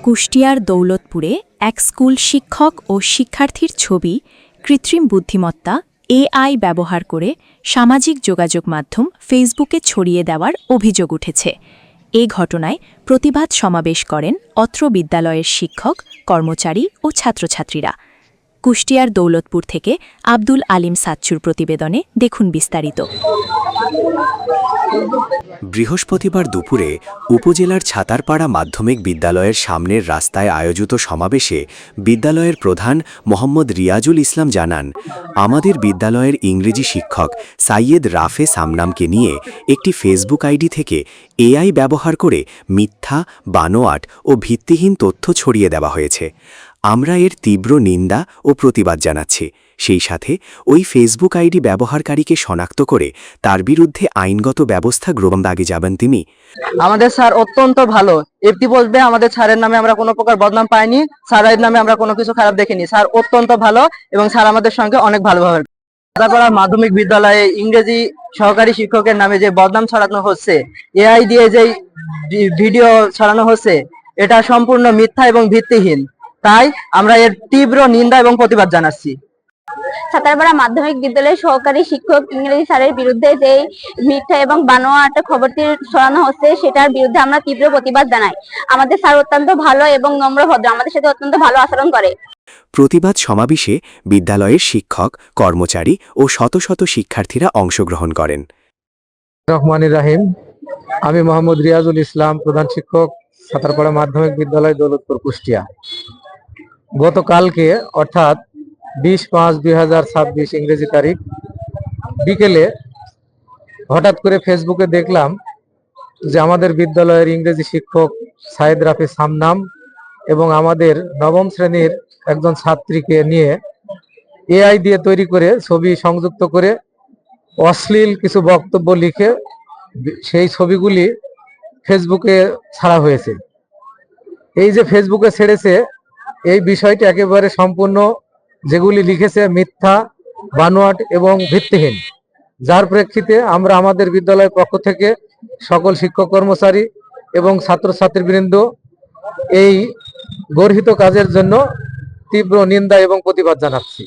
কুষ্টিয়ার দৌলতপুরে এক স্কুল শিক্ষক ও শিক্ষার্থীর ছবি কৃত্রিম বুদ্ধিমত্তা এআই ব্যবহার করে সামাজিক যোগাযোগ মাধ্যম ফেসবুকে ছড়িয়ে দেওয়ার অভিযোগ উঠেছে। এ ঘটনায় প্রতিবাদ সমাবেশ করেন অত্র বিদ্যালয়ের শিক্ষক, কর্মচারী ও ছাত্রছাত্রীরা। কুষ্টিয়ার দৌলতপুর থেকে আব্দুল আলিম সাচ্চুর প্রতিবেদনে দেখুন বিস্তারিত। বৃহস্পতিবার দুপুরে উপজেলার ছাতারপাড়া মাধ্যমিক বিদ্যালয়ের সামনের রাস্তায় আয়োজিত সমাবেশে বিদ্যালয়ের প্রধান মোহাম্মদ রিয়াজুল ইসলাম জানান, আমাদের বিদ্যালয়ের ইংরেজি শিক্ষক সাইয়েদ রাফে সামনামকে নিয়ে একটি ফেসবুক আইডি থেকে এআই ব্যবহার করে মিথ্যা, বানোয়াট ও ভিত্তিহীন তথ্য ছড়িয়ে দেওয়া হয়েছে। আমরা এর তীব্র নিন্দা ও প্রতিবাদ জানাচ্ছি। সেই সাথে ওই ফেসবুক আইডি ব্যবহারকারীকে শনাক্ত করে তার বিরুদ্ধে আইনগত ব্যবস্থা গ্রহণ দাগে যাবেন তিনি। আমাদের স্যার অত্যন্ত ভালো। এফটি বলবে আমাদের স্যারের নামে আমরা কোনো প্রকার বদনাম পাইনি, স্যারের নামে আমরা কোনো কিছু খারাপ দেখিনি। স্যার অত্যন্ত ভালো এবং স্যার আমাদের সঙ্গে অনেক ভালোভাবে। ছাতারপাড়া মাধ্যমিক বিদ্যালয়ে ইংরেজি সহকারী শিক্ষকের নামে যে বদনাম ছড়ানো হচ্ছে, এআই দিয়ে যে ভিডিও ছড়ানো হচ্ছে, এটা সম্পূর্ণ মিথ্যা এবং ভিত্তিহীন। তাই আমরা এর তীব্র নিন্দা এবং প্রতিবাদ জানাচ্ছি। ছাতারপাড়া মাধ্যমিক বিদ্যালয়ের সহকারী শিক্ষক ইংরেজি স্যারের বিরুদ্ধে যে মিথ্যা এবং বানোয়াট খবরটি ছড়ানো হচ্ছে, সেটার বিরুদ্ধে আমরা তীব্র প্রতিবাদ জানাই। আমাদের স্যার অত্যন্ত ভালো এবং নম্র ভদ্র, আমাদের সাথে অত্যন্ত ভালো আচরণ করে। প্রতিবাদ সমাবেশে বিদ্যালয়ের শিক্ষক, কর্মচারী ও শত শত শিক্ষার্থীরা অংশগ্রহণ করেন। রহমানির রাহিম, আমি মোহাম্মদ রিয়াজুল ইসলাম, প্রধান শিক্ষক, ছাতারপাড়া মাধ্যমিক বিদ্যালয়, দৌলতপুর, কুষ্টিয়া। গতকালকে অর্থাৎ 20-5-2026 ইংরেজি তারিখ বিকেলে হঠাৎ করে ফেসবুকে দেখলাম যে আমাদের বিদ্যালয়ের ইংরেজি শিক্ষক সাইয়েদ রাফি সামনাম এবং আমাদের নবম শ্রেণীর একজন ছাত্রীকে নিয়ে এআই দিয়ে তৈরি করে ছবি সংযুক্ত করে অশ্লীল কিছু বক্তব্য লিখে সেই ছবিগুলি ফেসবুকে ছাড়া হয়েছে। এই যে ফেসবুকে ছেড়েছে, এই বিষয়টি একেবারে সম্পূর্ণ যেগুলি লিখেছে মিথ্যা, বানোয়াট এবং ভিত্তিহীন, যার প্রেক্ষিতে আমরা আমাদের বিদ্যালয়ের পক্ষ থেকে সকল শিক্ষক, কর্মচারী এবং ছাত্রছাত্রীবৃন্দ এই গর্হিত কাজের জন্য তীব্র নিন্দা এবং প্রতিবাদ জানাচ্ছি।